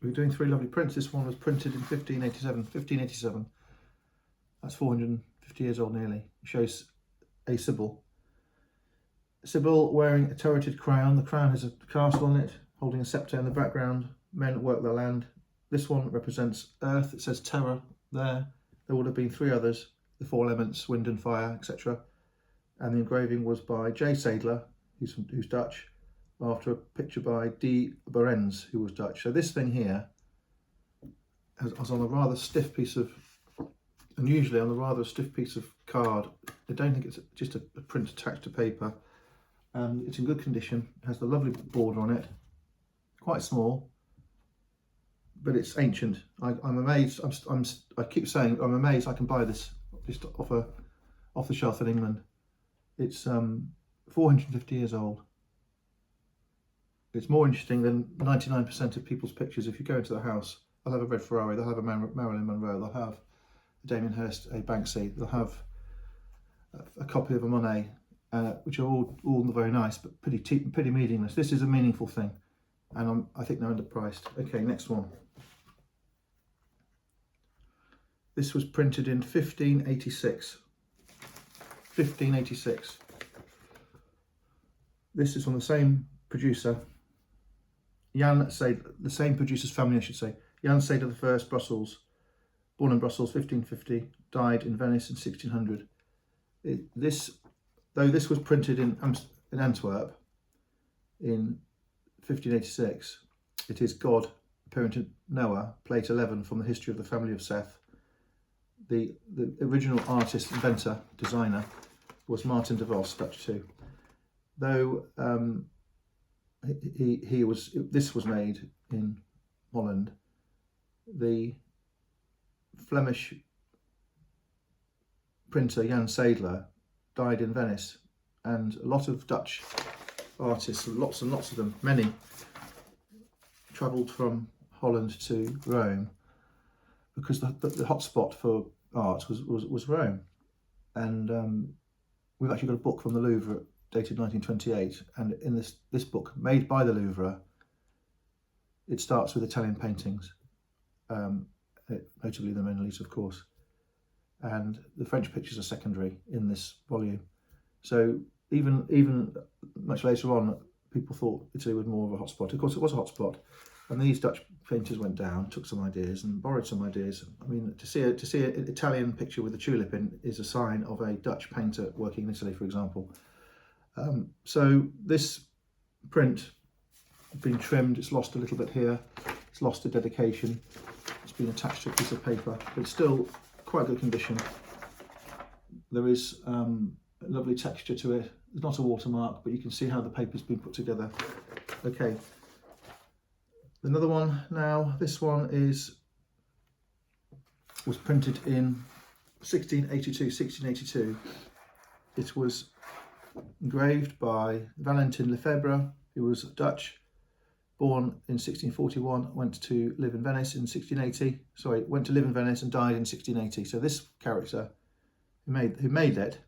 we're doing three lovely prints. This one was printed in 1587. That's 450 years old nearly. It shows a Sibyl. Sibyl wearing a turreted crown. The crown has a castle on it, holding a sceptre in the background. Men at work their land. This one represents earth. It says Terra there. There would have been three others, the four elements, wind and fire, etc. And the engraving was by J. Sadeler, who's Dutch, after a picture by D. Berens, who was Dutch. So this thing here was on a rather stiff piece of, unusually on a rather stiff piece of card. I don't think it's just a print attached to paper. It's in good condition. It has the lovely border on it, quite small, but it's ancient. I'm amazed. I keep saying I'm amazed I can buy this just off the shelf in England. It's 450 years old. It's more interesting than 99% of people's pictures. If you go into the house, they'll have a red Ferrari, they'll have a Marilyn Monroe, they'll have a Damien Hirst, a Banksy, they'll have a copy of a Monet, which are all very nice, but pretty meaningless. This is a meaningful thing, and I think they're underpriced. Okay, next one. This was printed in 1586. 1586. This is from the same producer, Jan Sadeler, the same producer's family, I should say. Jan Sadeler I, Brussels, born in Brussels 1550, died in Venice in 1600. Though this was printed in Antwerp in 1586, it is God appearing to Noah, plate 11 from the history of the family of Seth. The original artist, inventor, designer was Maarten de Vos, Dutch too. Though this was made in Holland, the Flemish printer Jan Sadeler died in Venice, and a lot of Dutch artists, lots and lots of them, many, travelled from Holland to Rome, because the hotspot for art was Rome. And we've actually got a book from the Louvre dated 1928, and in this book, made by the Louvre, it starts with Italian paintings, notably the Mona Lisa, of course, and the French pictures are secondary in this volume. So even much later on, people thought Italy was more of a hotspot. Of course, it was a hotspot, and these Dutch painters went down, took some ideas, and borrowed some ideas. I mean, to see an Italian picture with a tulip in is a sign of a Dutch painter working in Italy, for example. So this print has been trimmed. It's lost a little bit here. It's lost a dedication. It's been attached to a piece of paper, but it's still quite good condition. There is a lovely texture to it. There's not a watermark, but you can see how the paper's been put together. Okay. Another one now. This one was printed in 1682. It was engraved by Valentin Lefebre, who was Dutch, born in 1641, went to live in Venice in 1680. Sorry, went to live in Venice and died in 1680. So this character who made it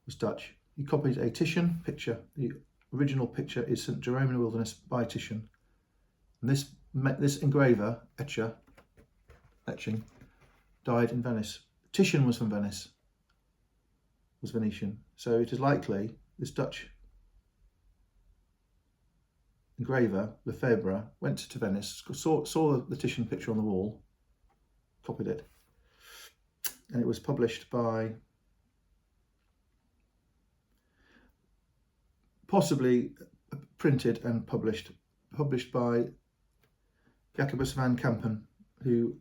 was Dutch. He copied a Titian picture. The original picture is St. Jerome in the Wilderness by Titian. And this engraver, etching, died in Venice. Titian was from Venice, was Venetian. So it is likely this Dutch engraver, Lefebre, went to Venice, saw the Titian picture on the wall, copied it, and it was published by, possibly printed and published by Jacobus van Kampen, who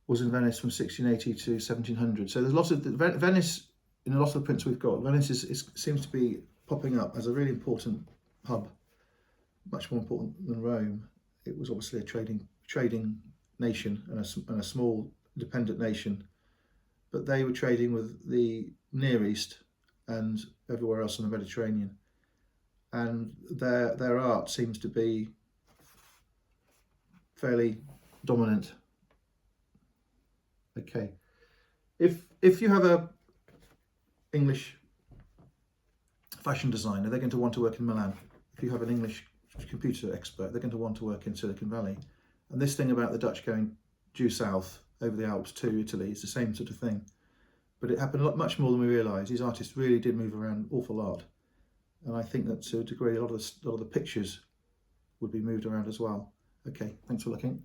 was in Venice from 1680 to 1700. So there's lots of Venice, in a lot of the prints we've got, Venice seems to be popping up as a really important hub, much more important than Rome. It was obviously a trading nation and a small independent nation, but they were trading with the Near East and everywhere else in the Mediterranean, and their art seems to be fairly dominant. Okay, if you have a English fashion designer, they're going to want to work in Milan. If you have an English computer expert, they're going to want to work in Silicon Valley. And this thing about the Dutch going due south over the Alps to Italy is the same sort of thing. But it happened much more than we realise. These artists really did move around an awful lot. And I think that to a degree, a lot of the pictures would be moved around as well. Okay, thanks for looking.